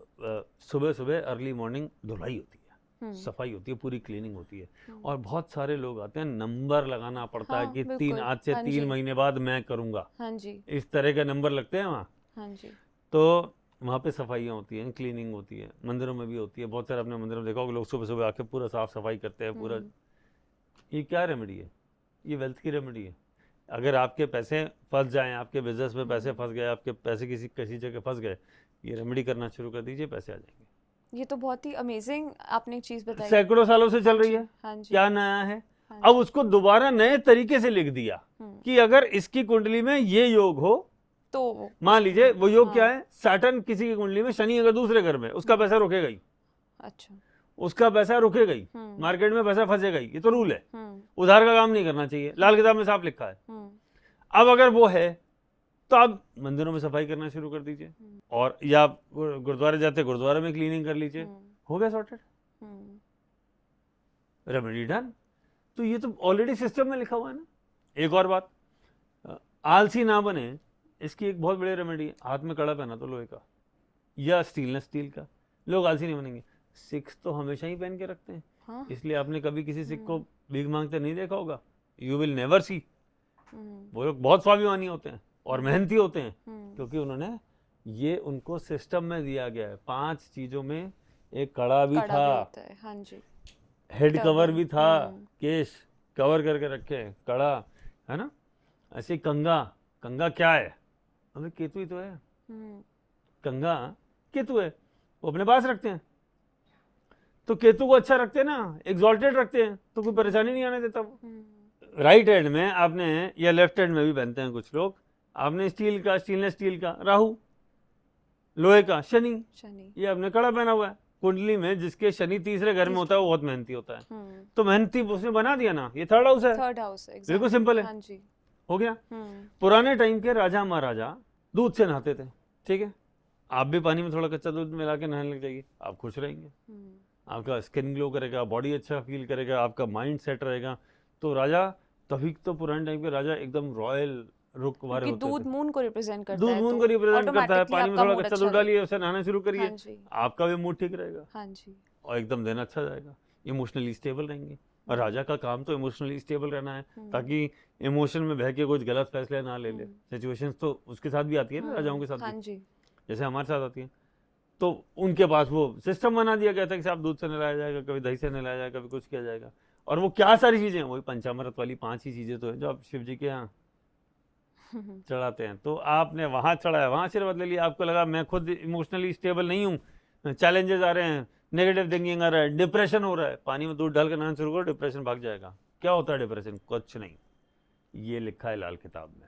सुबह सुबह अर्ली मॉर्निंग धुलाई होती है, सफाई होती है, पूरी क्लीनिंग होती है, और बहुत सारे लोग आते हैं, नंबर लगाना पड़ता है हाँ, कि बिल्कुल। आज से हाँ 3 जी। महीने बाद मैं करूँगा, हाँ जी, इस तरह के नंबर लगते हैं वहाँ। हाँ जी। तो वहाँ पे सफाइयाँ होती हैं, क्लीनिंग होती है, मंदिरों में भी होती है। बहुत सारे अपने मंदिरों में देखा होगा लोग सुबह सुबह आके पूरा साफ सफाई करते हैं पूरा। ये क्या रेमेडी है? ये वेल्थ की रेमेडी है। अगर आपके पैसे फंस जाएं, आपके बिजनेस में पैसे फंस गए, आपके पैसे किसी किसी जगह फंस गए, ये रेमेडी करना शुरू कर दीजिए, पैसे आ जाएंगे। ये तो बहुत ही अमेजिंग आपने चीज बताई। सैकड़ों सालों से चल रही है, हाँ जी। क्या नया है? हाँ अब उसको दोबारा नए तरीके से लिख दिया कि अगर इसकी कुंडली में ये योग हो तो मान लीजिए वो योग क्या है, सैटर्न किसी की कुंडली में, शनि अगर दूसरे घर में, उसका पैसा रुकेगा ही। अच्छा। उसका पैसा रुकेगा ही, मार्केट में पैसा फंसेगा ही, ये तो रूल है। उधार का काम नहीं करना चाहिए, लाल किताब में साफ लिखा है। अब अगर वो है तो आप मंदिरों में सफाई करना शुरू कर दीजिए, और या गुरुद्वारे जाते गुरुद्वारे में क्लीनिंग कर लीजिए, हो गया सॉर्टेड, रेमेडी डन। तो ये तो ऑलरेडी सिस्टम में लिखा हुआ है ना। एक और बात, आलसी ना बने, इसकी एक बहुत बड़ी रेमेडी है, हाथ में कड़ा पहना तो लोहे का या स्टीलनेस स्टील का, लोग आलसी नहीं बनेंगे। सिक्स तो हमेशा ही पहन के रखते हैं। हाँ? इसलिए आपने कभी किसी सिख को भीख मांगते नहीं देखा होगा, यू विल नेवर सी। वो लोग बहुत स्वाभिमानी होते हैं और मेहनती होते हैं, क्योंकि उन्होंने ये उनको सिस्टम में दिया गया है। 5 चीजों में एक कड़ा भी था, हाँ जी, हेड कवर भी था, केश कवर करके रखे, कड़ा, है ना। ऐसे कंगा, कंगा क्या है? अबे केतु ही तो है, कंगा केतु है, वो अपने पास रखते हैं। तो केतु को अच्छा रखते हैं ना, एग्जॉल्टेड रखते हैं, तो कोई परेशानी नहीं आने देता वो। राइट हैंड में आपने, या लेफ्ट हैंड में भी पहनते हैं कुछ लोग, आपने स्टील का, स्टीलनेस स्टील का राहु, लोहे का शनि, ये आपने कड़ा पहना हुआ है। कुंडली में जिसके शनि तीसरे घर में होता है वो बहुत मेहनती होता है, तो मेहनती उसने बना दिया ना, ये थर्ड हाउस है, थर्ड हाउस, बिल्कुल सिंपल है। हाँ जी। हो गया। पुराने टाइम के राजा महाराजा दूध से नहाते थे, ठीक है, आप भी पानी में थोड़ा कच्चा दूध मिला के नहाने लग जाइए, आप खुश रहेंगे, आपका स्किन ग्लो करेगा, बॉडी अच्छा फील करेगा, आपका माइंड सेट रहेगा। तो राजा, तभी तो पुराने टाइम के राजा एकदम रॉयल रुख वाले होते थे। दूध मून को रिप्रेजेंट करता दूध है, मून को रिप्रेजेंट करता है। पानी में थोड़ा कच्चा दूध डालिए, उसे नहाना शुरू हाँ करिए, जी, आपका भी मूड ठीक रहेगा, हाँ जी, और एकदम दिन अच्छा जाएगा, इमोशनली स्टेबल रहेंगे। और राजा का काम तो इमोशनली स्टेबल रहना है, ताकि इमोशन में बह के कुछ गलत फैसले ना ले ले। सिचुएशंस तो उसके साथ भी आती है ना, राजाओं के साथ हाँ भी, जी, जैसे हमारे साथ आती है। तो उनके पास वो सिस्टम बना दिया गया था कि आप दूध से नहलाया जाएगा, कभी दही से नहलाया जाएगा, कभी कुछ किया जाएगा। और वो क्या सारी चीजें हैं, वही पंचामृत वाली 5 ही चीजें तो है जो आप शिव जी के यहाँ चढ़ाते हैं। तो आपने वहां चढ़ाया, वहां आशीर्वाद ले लिया, आपको लगा मैं खुद इमोशनली स्टेबल नहीं हूँ, चैलेंजेस आ रहे हैं, नेगेटिव थिंकिंग आ रहा है, डिप्रेशन हो रहा है, पानी में दूध डाल के नहाना शुरू करो, डिप्रेशन भाग जाएगा। क्या होता है डिप्रेशन? कुछ नहीं, ये लिखा है लाल किताब में,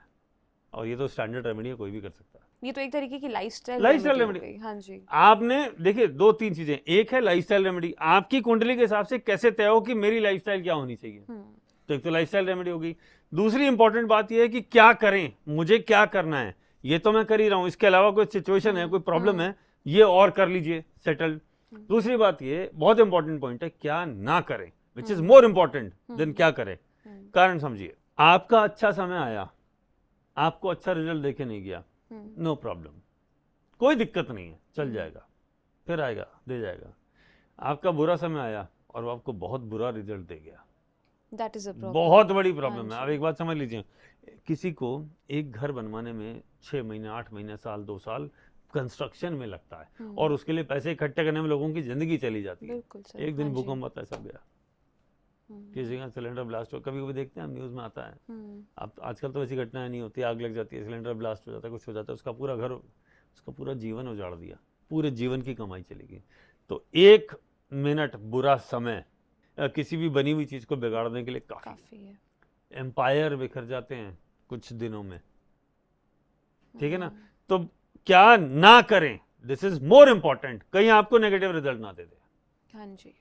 और ये तो स्टैंडर्ड रेमेडी है, कोई भी कर सकता है। ये तो एक तरीके की लाइफस्टाइल रेमेडी। हाँ जी। आपने देखिए 2-3 चीजें, एक है लाइफस्टाइल रेमेडी, आपकी कुंडली के हिसाब से कैसे तय हो कि मेरी लाइफस्टाइल क्या होनी चाहिए, तो एक तो लाइफस्टाइल रेमेडी होगी। दूसरी इंपॉर्टेंट बात यह है कि क्या करें, मुझे क्या करना है, ये तो मैं कर ही रहा हूं, इसके अलावा कोई सिचुएशन है, कोई प्रॉब्लम है, ये और कर लीजिए सेटल्ड। दूसरी बात ये बहुत इंपॉर्टेंट पॉइंट है, क्या ना करें, which is more important than क्या करें। कारण समझिए, आपका अच्छा समय आया, आपको अच्छा रिजल्ट देके नहीं गया, नो प्रॉब्लम, कोई दिक्कत नहीं है, चल जाएगा। फिर आएगा, दे जाएगा। आपका बुरा समय आया और वो आपको बहुत बुरा रिजल्ट दे गया, दैट इज अ प्रॉब्लम। बहुत बड़ी प्रॉब्लम है। हाँ आप जी। एक बात समझ लीजिए, किसी को एक घर बनवाने में 6 महीने, 8 महीने, साल, 2 साल कंस्ट्रक्शन में लगता है और उसके लिए पैसे इकट्ठे करने में लोगों की जिंदगी चली जाती है। बिल्कुल सर। एक दिन हाँ जी। भूकंप आता है, सब गया। किसी का सिलेंडर ब्लास्ट हो, कभी कभी देखते हैं हम, न्यूज़ में आता है। अब आजकल तो ऐसी घटनाएं नहीं होती, आग लग जाती है, सिलेंडर ब्लास्ट हो जाता है, कुछ हो जाता है, उसका पूरा घर, उसका पूरा जीवन उजाड़ दिया, पूरे जीवन की कमाई चली गई। तो 1 मिनट बुरा समय किसी भी बनी हुई चीज को बिगाड़ने के लिए काफी है। एम्पायर बिखर जाते हैं कुछ दिनों में, ठीक है ना। तो क्या ना करें, दिस इज मोर इंपॉर्टेंट, कहीं आपको नेगेटिव रिजल्ट ना दे दे। हाँ जी।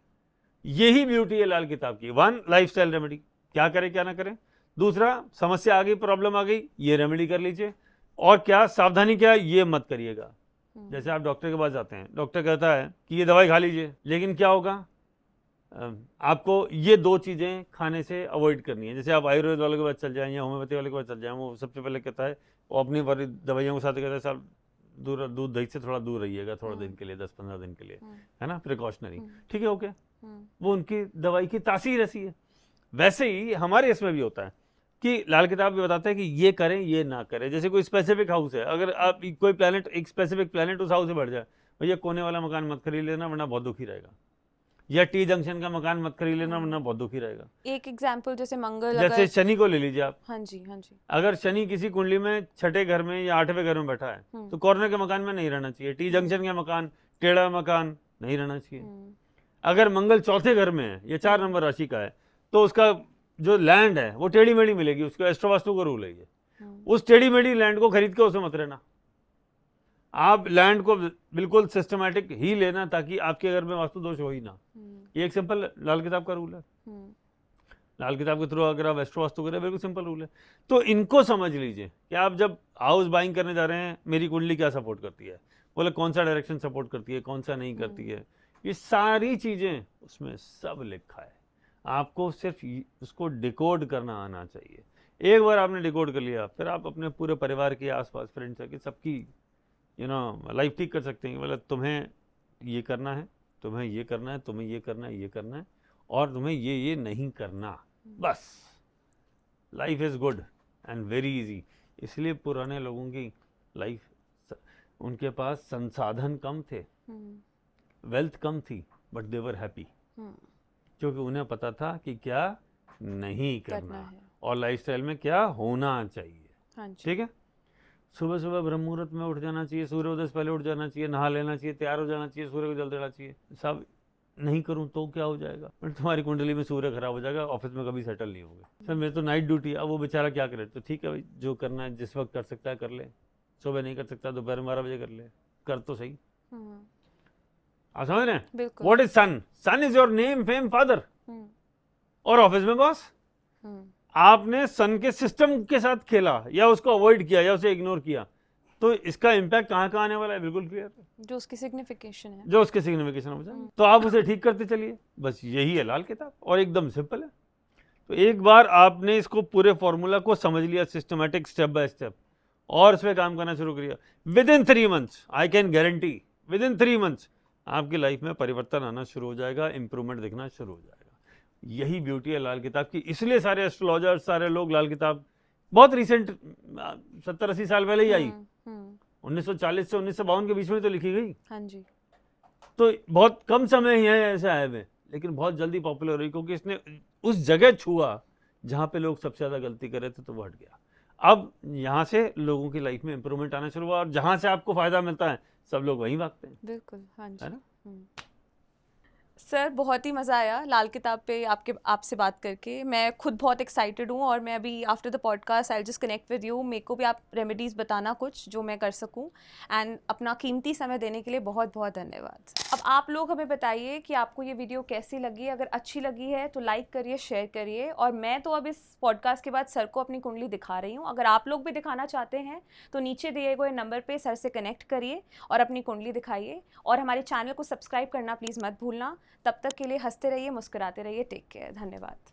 यही ब्यूटी है लाल किताब की। 1, लाइफस्टाइल रेमेडी, क्या करें क्या ना करें। दूसरा, समस्या आ गई, प्रॉब्लम आ गई, ये रेमेडी कर लीजिए। और क्या सावधानी, क्या ये मत करिएगा। जैसे आप डॉक्टर के पास जाते हैं, डॉक्टर कहता है कि ये दवाई खा लीजिए, लेकिन क्या होगा, आपको ये 2 चीजें खाने से अवॉइड करनी है। जैसे आप आयुर्वेद वाले के पास चल जाएं या होम्योपैथी वाले के पास चल जाएं, वो सबसे पहले कहता है, वो अपनी वाली दवाइयों के साथ कहता है, साहब दूध दही से थोड़ा दूर रहिएगा, थोड़ा दिन के लिए, 10-15 दिन के लिए, है ना, प्रिकॉशनरी। ठीक है, ओके, वो उनकी दवाई की तासीर ऐसी है। वैसे ही हमारे इसमें भी होता है कि लाल किताब भी बताते हैं कि ये करें ये ना करें। जैसे कोई स्पेसिफिक हाउस है, अगर आप कोई प्लेनेट, एक स्पेसिफिक प्लेनेट उस हाउस से बढ़ जाए, भैया कोने वाला मकान मत खरीद लेना वरना बहुत दुखी रहेगा, या टी जंक्शन का मकान मत खरीद लेना वरना बहुत दुखी रहेगा। एक एग्जांपल जैसे मंगल, जैसे शनि को ले लीजिए आप। हाँ जी, हाँ जी। अगर शनि किसी कुंडली में 6ठे घर में या 8वें घर में बैठा है तो कॉर्नर के मकान में नहीं रहना चाहिए। टी जंक्शन के मकान, टेढ़ा मकान नहीं रहना चाहिए। अगर मंगल 4थे घर में है या 4 नंबर राशि का है तो उसका जो लैंड है वो टेढ़ी मेढ़ी मिलेगी, उसका एस्ट्रो वास्तु का रूल है ये। उस टेढ़ी मेढ़ी लैंड को खरीद के उसे मत रहना, आप लैंड को बिल्कुल सिस्टमैटिक ही लेना ताकि आपके घर में वास्तु दोष हो ही ना। ये एक सिंपल लाल किताब का रूल है। लाल किताब के थ्रू अगर आप एस्ट्रो वास्तु करें, बिल्कुल सिंपल रूल है। तो इनको समझ लीजिए कि आप जब हाउस बाइंग करने जा रहे हैं, मेरी कुंडली क्या सपोर्ट करती है, बोले कौन सा डायरेक्शन सपोर्ट करती है, कौन सा नहीं करती है, ये सारी चीजें उसमें सब लिखा है। आपको सिर्फ उसको डिकोड करना आना चाहिए। एक बार आपने डिकोड कर लिया, फिर आप अपने पूरे परिवार के आसपास फ्रेंड्स है कि सबकी लाइफ ठीक कर सकते हैं। मतलब तुम्हें ये करना है, तुम्हें ये करना है, तुम्हें ये करना है, ये करना है, और तुम्हें ये नहीं करना, बस। Life is good and very easy. इसलिए पुराने लोगों की लाइफ, उनके पास संसाधन कम थे, वेल्थ कम थी, बट दे वर हैप्पी, क्योंकि उन्हें पता था कि क्या नहीं करना है और लाइफस्टाइल में क्या होना चाहिए। ठीक है, सुबह सुबह ब्रह्म मुहूर्त में उठ जाना चाहिए, सूर्योदय से पहले उठ जाना चाहिए, नहा लेना चाहिए, तैयार हो जाना चाहिए, सूर्य को जल देना चाहिए। सब नहीं करूं तो क्या हो जाएगा, पर तुम्हारी कुंडली में सूर्य खराब हो जाएगा, ऑफिस में कभी सेटल नहीं होंगे। सर मेरे तो नाइट ड्यूटी है, अब वो बेचारा क्या करे। तो ठीक है भाई, जो करना है जिस वक्त कर सकता है कर ले, सुबह नहीं कर सकता दोपहर 12 बजे कर ले, कर तो सही। आप समझ रहे हैं? What is sun? Sun is your name, fame, father, और ऑफिस में बॉस। आपने सन के सिस्टम के साथ खेला या उसको अवॉइड किया या उसे इग्नोर किया, तो इसका इम्पैक्ट कहाँ कहाँ आने वाला है, बिल्कुल क्लियर है। जो उसकी सिग्निफिकेशन है, जो उसकी सिग्निफिकेशन हो जाए, तो आप उसे ठीक करते चलिए। बस यही है लाल किताब, और एकदम सिंपल है। तो एक बार आपने इसको पूरे फॉर्मूला को समझ लिया, सिस्टमैटिक, स्टेप बाय स्टेप, और इस पर काम करना शुरू किया, with in 3 months, I can guarantee, with in 3 months आपकी लाइफ में परिवर्तन आना शुरू हो जाएगा, इंप्रूवमेंट दिखना शुरू हो जाएगा। यही ब्यूटी है लाल किताब की। इसलिए सारे एस्ट्रोलॉजर, सारे लोग, लाल किताब बहुत रिसेंट 70-80 साल पहले ही आई, 1940 से 1952 के बीच में तो लिखी गई। हाँ जी। तो बहुत कम समय ही है ऐसे आए हुए, लेकिन बहुत जल्दी पॉपुलर हुई, क्योंकि इसने उस जगह छुआ जहां पे लोग सबसे ज्यादा गलती कर रहे थे, तो वो हट गया। अब यहां से लोगों की लाइफ में इंप्रूवमेंट आना शुरू हुआ, और जहां से आपको फायदा मिलता है सब लोग वहीं भागते हैं। बिल्कुल, हाँ जी, है ना। सर बहुत ही मज़ा आया लाल किताब पे आपसे बात करके। मैं खुद बहुत एक्साइटेड हूँ, और मैं अभी after the podcast I just connect with you. मेरे को भी आप रेमेडीज़ बताना कुछ जो मैं कर सकूँ, एंड अपना कीमती समय देने के लिए बहुत बहुत धन्यवाद। अब आप लोग हमें बताइए कि आपको ये वीडियो कैसी लगी। अगर अच्छी लगी है तो लाइक करिए, शेयर करिए, और मैं तो अब इस पॉडकास्ट के बाद सर को अपनी कुंडली दिखा रही हूँ। अगर आप लोग भी दिखाना चाहते हैं तो नीचे दिए गए नंबर पर सर से कनेक्ट करिए और अपनी कुंडली दिखाइए, और हमारे चैनल को सब्सक्राइब करना प्लीज़ मत भूलना। तब तक के लिए हंसते रहिए, मुस्कुराते रहिए। टेक केयर, धन्यवाद।